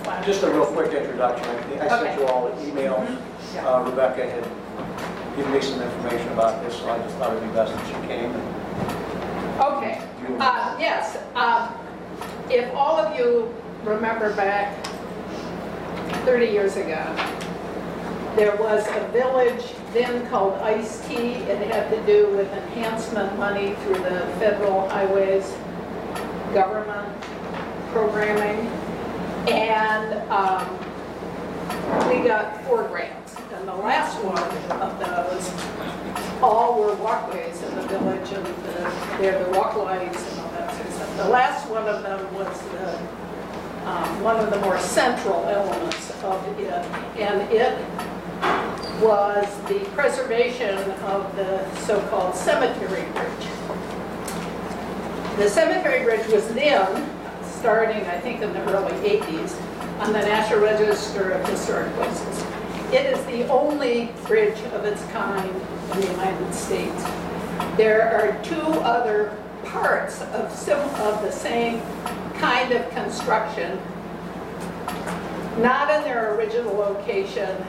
plan. Just a real quick introduction. I sent you all an email. Rebecca had given me some information about this, so I just thought it would be best if she came. Okay. Yes. If all of you remember back 30 years ago, there was a village then called Ice-T. It had to do with enhancement money through the federal highways government programming. And we got 4 grants. And the last one of those, all were walkways in the village, and they're the walk lights and all that sort of stuff. The last one of them was one of the more central elements of it, and it was the preservation of the so-called Cemetary Bridge. The Cemetary Bridge was then, starting I think in the early 80s, on the National Register of Historic Places. It is the only bridge of its kind in the United States. There are 2 other parts of the same kind of construction, not in their original location.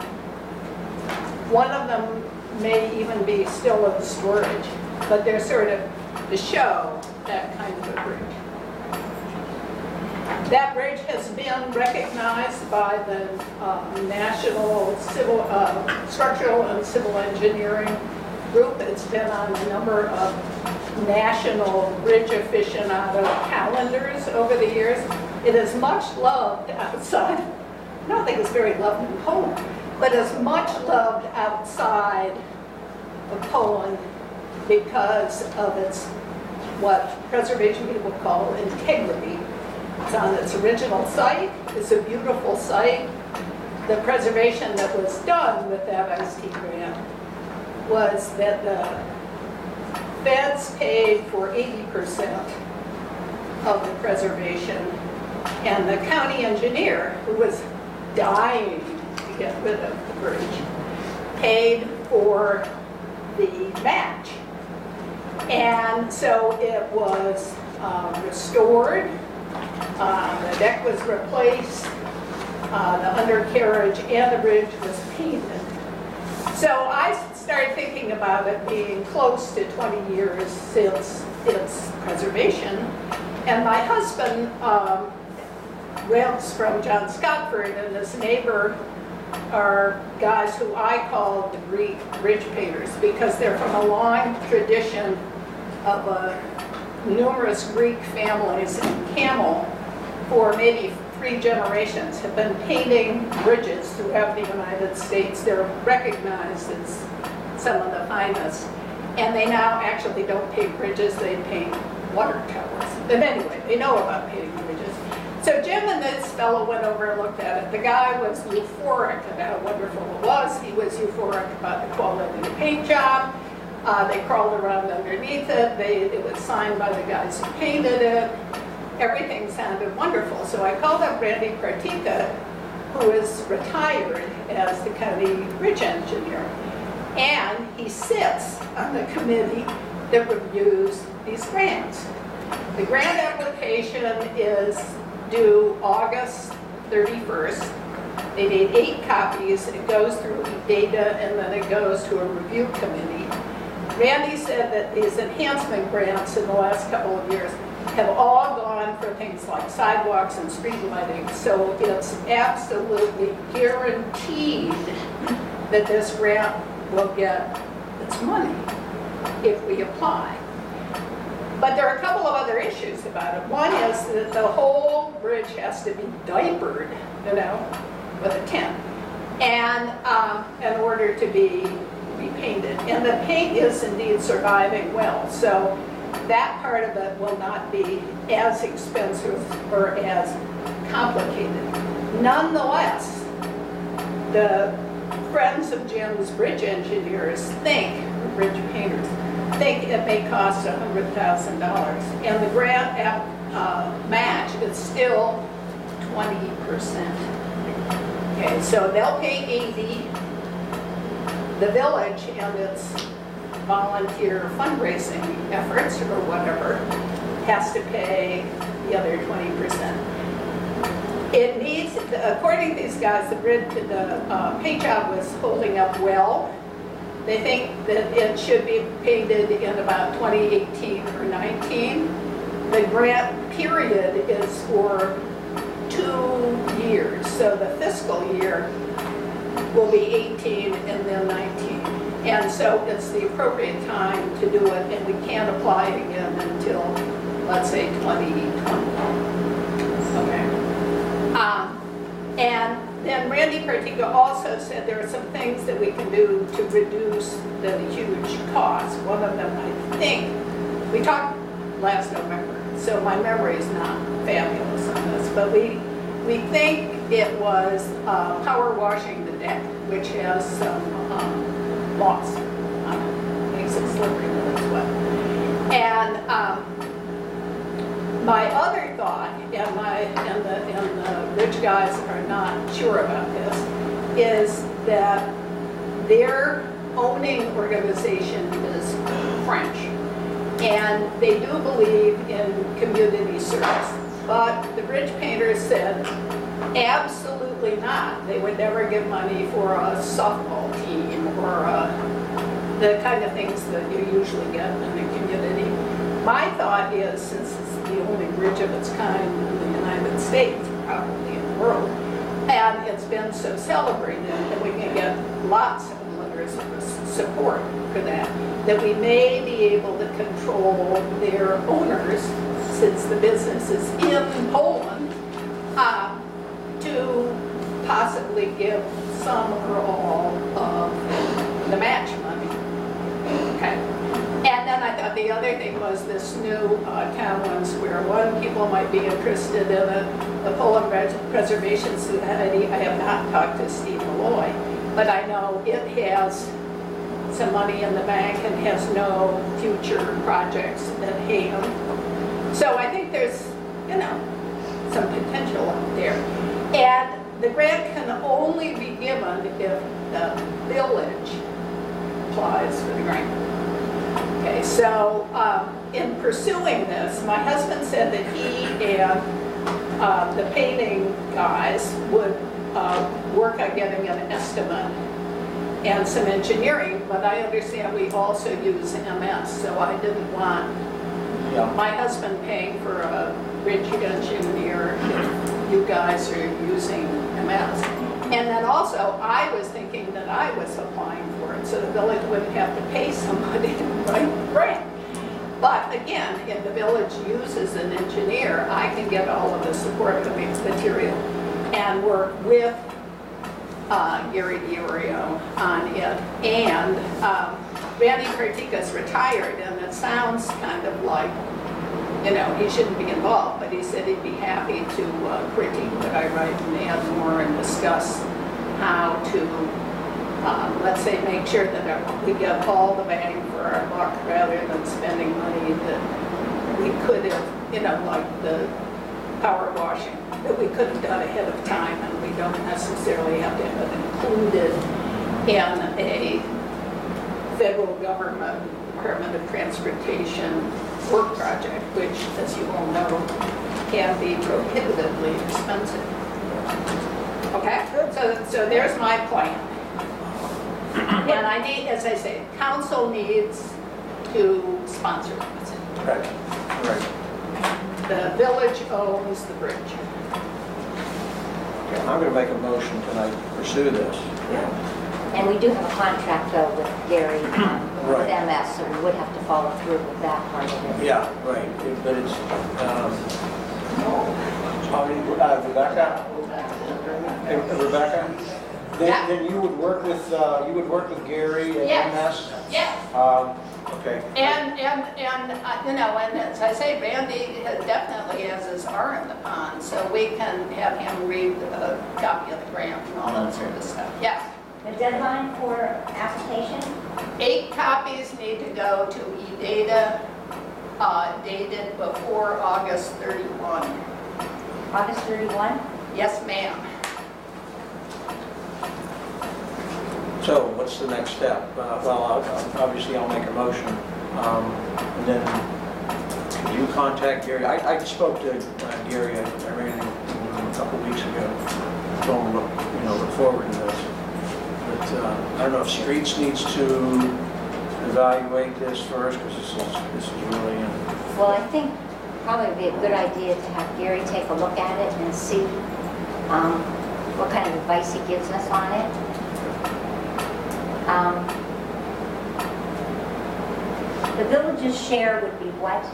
One of them may even be still in storage, but they're sort of to show that kind of a bridge. That bridge has been recognized by the National Structural and Civil Engineering Group. It's been on a number of national bridge aficionado calendars over the years. It is much loved outside. I don't think it's very loved in Poland, but it's much loved outside of Poland because of its, what preservation people call integrity. It's on its original site. It's a beautiful site. The preservation that was done with that Ice-T grant was that the feds paid for 80% of the preservation, and the county engineer, who was dying to get rid of the bridge, paid for the match. And so it was restored. The deck was replaced, the undercarriage and the bridge was painted. So I started thinking about it being close to 20 years since its preservation. And my husband rents from John Scottford, and his neighbor are guys who I call the Greek bridge painters, because they're from a long tradition of numerous Greek families in Camel, for maybe 3 generations, have been painting bridges throughout the United States. They're recognized as some of the finest. And they now actually don't paint bridges, they paint water towers. But anyway, they know about painting bridges. So Jim and this fellow went over and looked at it. The guy was euphoric about how wonderful it was. He was euphoric about the quality of the paint job. They crawled around underneath it. It was signed by the guys who painted it. Everything sounded wonderful. So I called up Randy Pratika, who is retired as the county bridge engineer. And he sits on the committee that reviews these grants. The grant application is due August 31st. They need 8 copies. It goes through data, and then it goes to a review committee. Randy said that these enhancement grants in the last couple of years have all gone for things like sidewalks and street lighting. So it's absolutely guaranteed that this grant will get its money if we apply. But there are a couple of other issues about it. One is that the whole bridge has to be diapered, with a tent, and in order to be repainted. And the paint is indeed surviving well. So that part of it will not be as expensive or as complicated. Nonetheless, the friends of Jim's bridge engineers bridge painters, think it may cost $100,000. And the grant match is still 20%. Okay, so they'll pay 80. The village and its volunteer fundraising efforts or whatever has to pay the other 20%. It needs according to these guys, the paint job was holding up well. They think that it should be painted in about 2018 or 19. The grant period is for 2 years, so the fiscal year will be 18 and then 19. And so it's the appropriate time to do it, and we can't apply again until, let's say, 2020. Okay. And then Randy Partica also said there are some things that we can do to reduce the huge costs. One of them, I think, we talked last November, so my memory is not fabulous on this, but we think it was power washing the deck, which has some moss on it. Makes it slippery when it's wet. And my other thought, and the rich guys are not sure about this, is that their owning organization is French. And they do believe in community service. But the bridge painters said, absolutely not. They would never give money for a softball team or the kind of things that you usually get in the community. My thought is, since it's the only bridge of its kind in the United States, probably in the world, and it's been so celebrated that we can get lots of letters of support for that, that we may be able to control their owners, since the business is in Poland, to possibly give some or all of the match money. Okay. And then I thought the other thing was this new town one square one. People might be interested in it. The Poland Preservation Society, I have not talked to Steve Malloy, but I know it has some money in the bank and has no future projects at hand. So I think there's, some potential out there. And the grant can only be given if the village applies for the grant. Okay, so in pursuing this, my husband said that he and the painting guys would work on getting an estimate and some engineering, but I understand we also use MS, so I didn't want my husband paying for a bridge engineer if you guys are using MS. And then also, I was thinking that I was applying for it, so the village wouldn't have to pay somebody to write the grant. But again, if the village uses an engineer, I can get all of the support material and work with Gary DiOrio on it. And Randy Partica's retired, and it sounds kind of like, he shouldn't be involved, but he said he'd be happy to critique what I write and add more and discuss how to, let's say, make sure that we get all the bang for our buck rather than spending money that we could have, like the power washing, that we could have done ahead of time, and we don't necessarily have to have it included in a federal government Department of Transportation work project, which, as you all know, can be prohibitively expensive. Okay, so there's my plan. And I need, as I say, council needs to sponsor this. Right. The village owns the bridge. Okay, I'm going to make a motion tonight to pursue this. And we do have a contract, though, with Gary, with Right. MS, so we would have to follow through with that part of it. Yeah, right. But it's, Rebecca? Hey, Rebecca? Then you would work with Gary and MS? Yes. Okay. And as I say, Randy definitely has his R in the pond, so we can have him read a copy of the grant and all that sort of stuff. Yes. The deadline for application? 8 copies need to go to eData, dated before August 31. August 31? Yes, ma'am. So what's the next step? Well, obviously I'll make a motion. And then could you contact Gary? I spoke to Gary, I ran into him a couple weeks ago. Streets needs to evaluate this first, because this is really, Well, I think probably it'd be a good idea to have Gary take a look at it and see what kind of advice he gives us on it. The village's share would be what?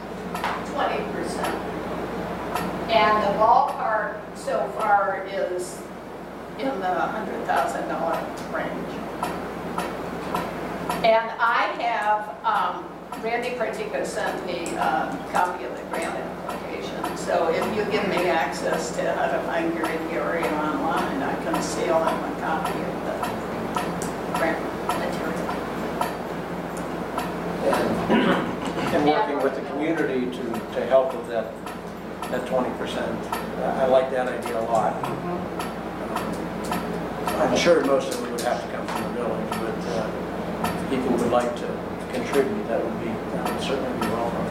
20%. And the ballpark so far is in the $100,000 range. And I have, Randy Pratica sent me a copy of the grant application. So if you give me access to how to find Gary online, I can seal him a copy of the grant material. and working with the community to help with that 20%. I like that idea a lot. I'm sure most of it would have to come from the village, but if people would like to contribute, that would certainly be welcome.